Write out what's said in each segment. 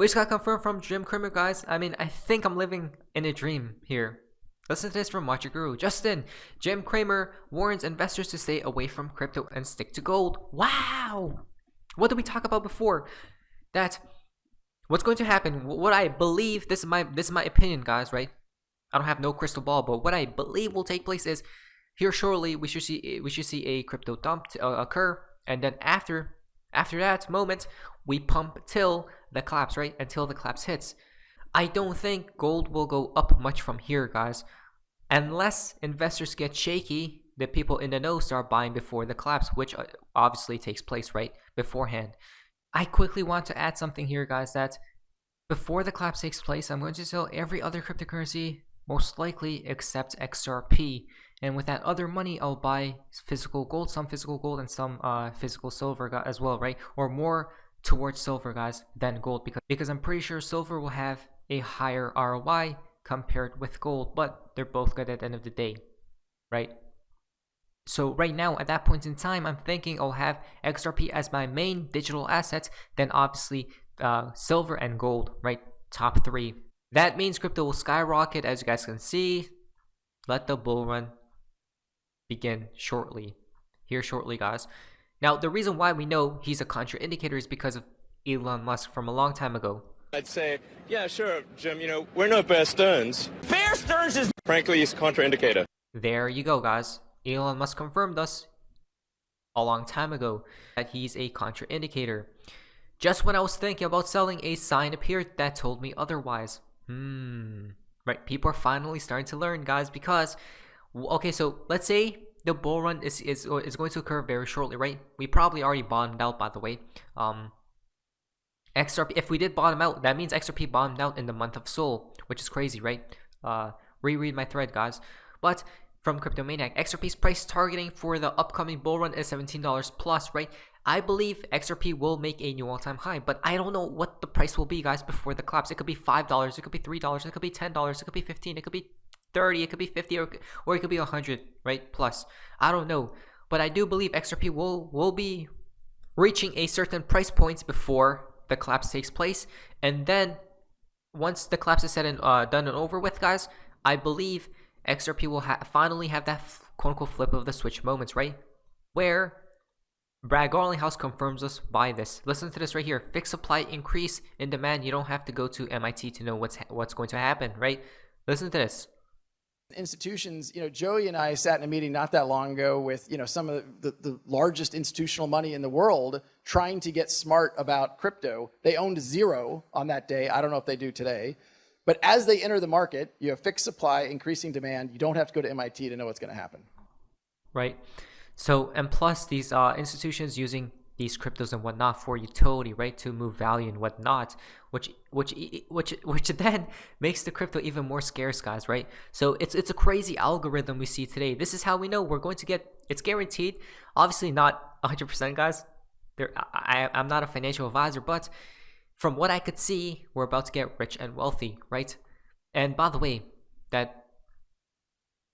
We just got confirmed from Jim Cramer, guys. I mean, I think I'm living in a dream here. Listen to this from Watch Your Guru. Justin, Jim Cramer warns investors to stay away from crypto and stick to gold. Wow! What did we talk about before? That what's going to happen? What I believe, this is my opinion, guys. Right? I don't have no crystal ball, but what I believe will take place is here shortly we should see a crypto dump occur, and then after that moment we pump till the collapse, right? Until the collapse hits. I don't think gold will go up much from here, guys, unless investors get shaky. The people in the know start buying before the collapse, which obviously takes place right beforehand. I quickly want to add something here, guys, that before the collapse takes place, I'm going to sell every other cryptocurrency, most likely except XRP. And with that other money, I'll buy physical gold, some physical gold, and some physical silver as well, right? Or more towards silver, guys, than gold, because I'm pretty sure silver will have a higher ROI compared with gold, but they're both good at the end of the day, right? So right now, at that point in time, I'm thinking I'll have XRP as my main digital assets, then obviously silver and gold, right? Top three. That means crypto will skyrocket, as you guys can see. Let the bull run begin shortly. Here shortly, guys. Now, the reason why we know he's a contraindicator is because of Elon Musk from a long time ago. I'd say, yeah, sure, Jim, we're no Bear Stearns. Bear Stearns is, frankly, he's a contraindicator. There you go, guys. Elon Musk confirmed us a long time ago that he's a contraindicator. Just when I was thinking about selling, a sign appeared that told me otherwise. Right, people are finally starting to learn, guys, because, okay, so let's say the bull run is going to occur very shortly, right? We probably already bottomed out, by the way. XRP, if we did bottom out, that means XRP bottomed out in the month of Soul, which is crazy, right? Reread my thread, guys. But from Cryptomaniac, XRP's price targeting for the upcoming bull run is $17 plus, right? I believe XRP will make a new all-time high, but I don't know what the price will be, guys, before the collapse. It could be $5, it could be $3, it could be $10, it could be $15, it could be $30, it could be $50, or it could be $100, right? Plus, I don't know, but I do believe XRP will be reaching a certain price points before the collapse takes place, and then once the collapse is said and done and over with, guys, I believe XRP will finally have that quote-unquote flip of the switch moments, right? Where Brad Garlinghouse confirms us by this. Listen to this right here. Fixed supply increase in demand. You don't have to go to MIT to know what's going to happen, right? Listen to this. Institutions, Joey and I sat in a meeting not that long ago with, some of the largest institutional money in the world trying to get smart about crypto. They owned zero on that day. I don't know if they do today. But as they enter the market, you have fixed supply, increasing demand. You don't have to go to MIT to know what's going to happen. Right. So, and plus these institutions using these cryptos and whatnot for utility, right, to move value and whatnot, which then makes the crypto even more scarce, guys, right? So it's a crazy algorithm we see today. This is how we know we're going to get, it's guaranteed, obviously not 100%, guys. I'm not a financial advisor, but from what I could see, we're about to get rich and wealthy, right? And by the way, that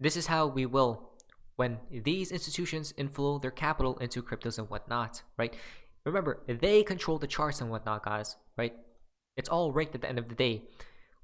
this is how we will, when these institutions inflow their capital into cryptos and whatnot, right? Remember, they control the charts and whatnot, guys, right? It's all rigged at the end of the day.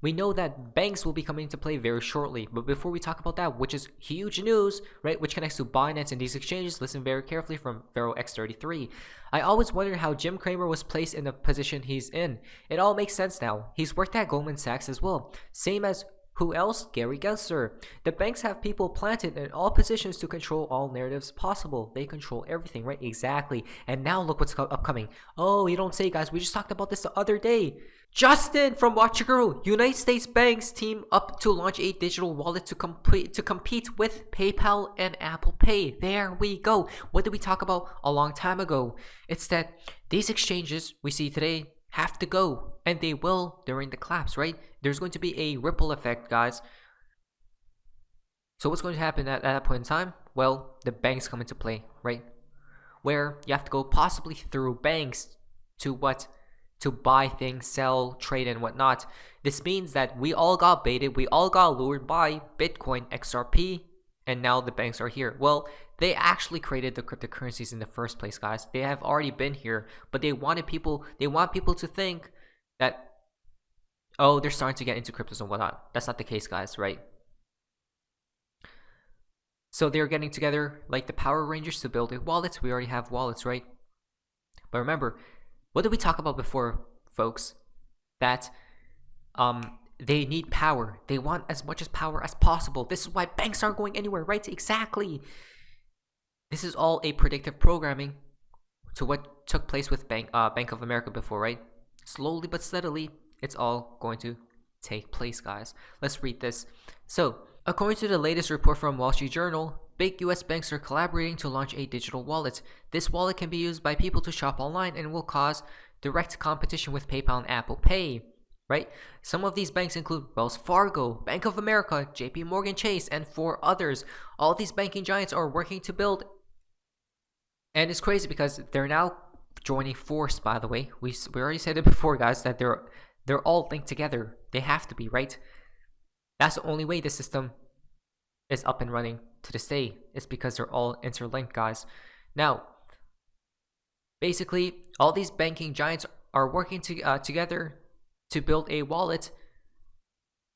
We know that banks will be coming into play very shortly, but before we talk about that, which is huge news, right, which connects to Binance and these exchanges, listen very carefully from Vero X33. I always wondered how Jim Cramer was placed in the position he's in. It all makes sense now. He's worked at Goldman Sachs as well. Same as who else? Gary Gensler. The banks have people planted in all positions to control all narratives possible. They control everything, right? Exactly. And now look what's upcoming. Oh, you don't say, guys. We just talked about this the other day. Justin from Watch Your Guru. United States banks team up to launch a digital wallet to compete with PayPal and Apple Pay. There we go. What did we talk about a long time ago? It's that these exchanges we see today have to go, and they will during the collapse, right? There's going to be a ripple effect, guys. So what's going to happen at that point in time? Well, the banks come into play, right? Where you have to go possibly through banks to what? To buy things, sell, trade, and whatnot. This means that we all got baited, we all got lured by Bitcoin, XRP, and now the banks are here. Well, they actually created the cryptocurrencies in the first place, guys. They have already been here, but they want people to think that oh, they're starting to get into cryptos and whatnot. That's not the case, guys, right? So they're getting together like the Power Rangers to build a wallet. We already have wallets, right? But remember, what did we talk about before, folks? That they need power. They want as much as power as possible. This is why banks aren't going anywhere, right? Exactly. This is all a predictive programming to what took place with Bank of America before, right? Slowly but steadily, it's all going to take place, guys. Let's read this. So, according to the latest report from Wall Street Journal, big US banks are collaborating to launch a digital wallet. This wallet can be used by people to shop online and will cause direct competition with PayPal and Apple Pay, right? Some of these banks include Wells Fargo, Bank of America, JP Morgan Chase, and 4 others. All these banking giants are working to build, and it's crazy because they're now joining force, by the way. We already said it before, guys, that they're all linked together. They have to be, right? That's the only way the system is up and running to this day. It's because they're all interlinked, guys. Now, basically, all these banking giants are working together to build a wallet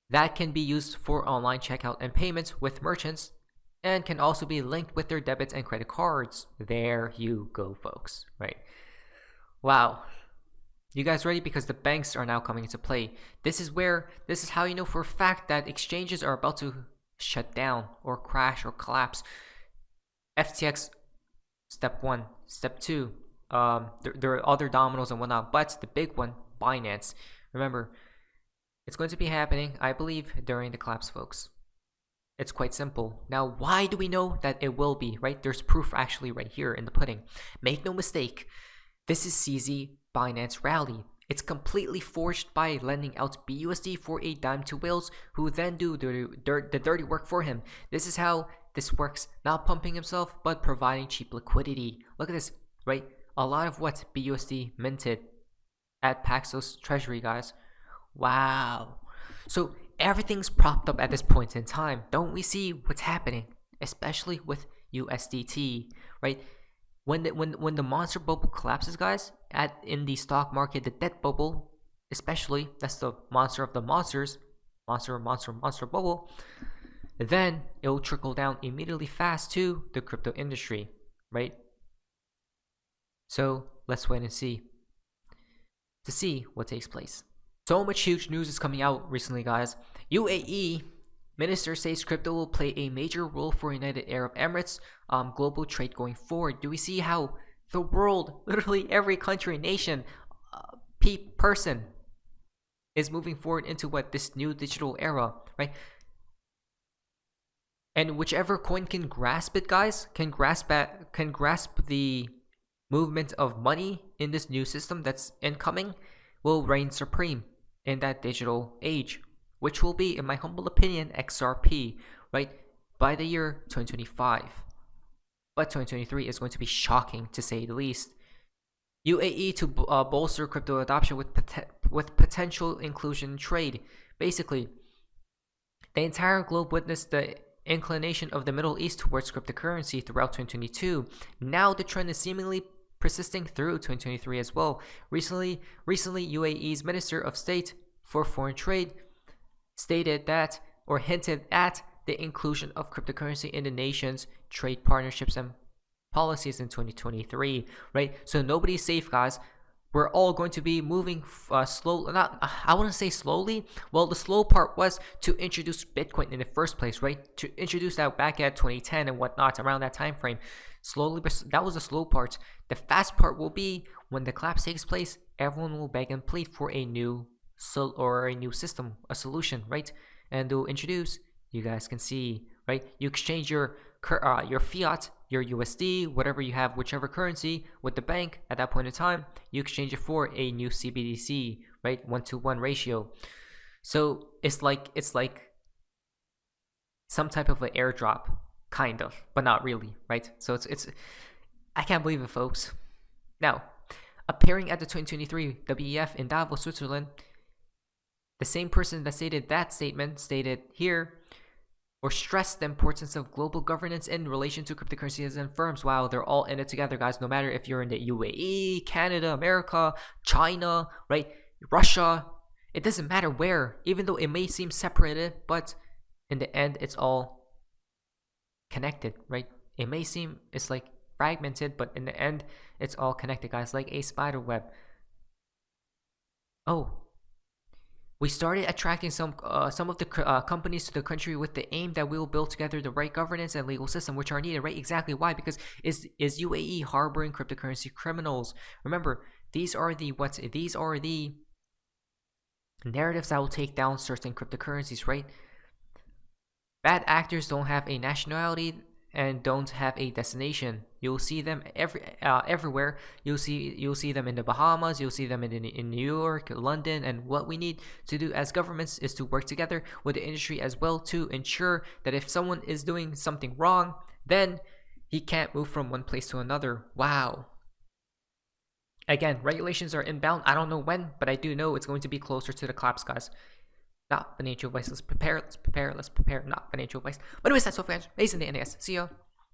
that can be used for online checkout and payments with merchants, and can also be linked with their debits and credit cards. There you go, folks, right? Wow. You guys ready? Because the banks are now coming into play. This is how you know for a fact that exchanges are about to shut down or crash or collapse. FTX, step 1. Step 2, there are other dominoes and whatnot, but the big one, Binance. Remember, it's going to be happening, I believe, during the collapse, folks. It's quite simple. Now, why do we know that it will be, right? There's proof actually right here in the pudding. Make no mistake, this is CZ Binance Rally. It's completely forged by lending out BUSD for a dime to whales who then do the dirty work for him. This is how this works. Not pumping himself, but providing cheap liquidity. Look at this, right? A lot of what BUSD minted at Paxos Treasury, guys. Wow. So everything's propped up at this point in time. Don't we see what's happening? Especially with USDT, right? When the monster bubble collapses, guys, in the stock market, the debt bubble, especially, that's the monster of the monsters, monster bubble, then it will trickle down immediately fast to the crypto industry, right? So let's wait and see to see what takes place. So much huge news is coming out recently, guys. UAE minister says crypto will play a major role for United Arab Emirates global trade going forward. Do we see how the world, literally every country, nation, person is moving forward into this new digital era, right? And whichever coin can grasp it, guys, can grasp the movement of money in this new system that's incoming, will reign supreme in that digital age, which will be, in my humble opinion, XRP, right, by the year 2025. But 2023 is going to be shocking, to say the least. UAE to bolster crypto adoption with potential inclusion in trade. Basically, the entire globe witnessed the inclination of the Middle East towards cryptocurrency throughout 2022. Now the trend is seemingly persisting through 2023 as well. Recently, UAE's Minister of State for Foreign Trade stated that, or hinted at, the inclusion of cryptocurrency in the nation's trade partnerships and policies in 2023, right? So nobody's safe, guys. We're all going to be moving slowly. I wouldn't say slowly. Well, the slow part was to introduce Bitcoin in the first place, right? To introduce that back at 2010 and whatnot, around that time frame. Slowly, but that was the slow part. The fast part will be when the collapse takes place. Everyone will beg and plead for a new system, a solution, right? And they'll introduce. You guys can see, right? You exchange your fiat, your USD, whatever you have, whichever currency, with the bank at that point in time. You exchange it for a new CBDC, right? 1-to-1 ratio. So it's like some type of an airdrop, kind of, but not really, right? So it's I can't believe it, folks. Now, appearing at the 2023 WEF in Davos, Switzerland, the same person that stated that statement stated here, or stressed the importance of global governance in relation to cryptocurrencies and firms. Wow, they're all in it together, guys. No matter if you're in the UAE, Canada, America, China, right, Russia, It doesn't matter where, even though it may seem separated, but in the end, it's all connected, right? It may seem it's like fragmented, but in the end, it's all connected, guys, like a spider web. Oh, we started attracting some of the companies to the country with the aim that we will build together the right governance and legal system which are needed, right? Exactly. Why? Because is UAE harboring cryptocurrency criminals? Remember, these are the narratives that will take down certain cryptocurrencies, right? Bad actors don't have a nationality and don't have a destination. You'll see them everywhere. You'll see them in the Bahamas. You'll see them in New York, London. And what we need to do as governments is to work together with the industry as well to ensure that if someone is doing something wrong, then he can't move from one place to another. Wow. Again, regulations are inbound. I don't know when, but I do know it's going to be closer to the collapse, guys. Not financial advice. Let's prepare. Not financial advice. But anyways, that's all, fans. Amazing the NAS. See ya.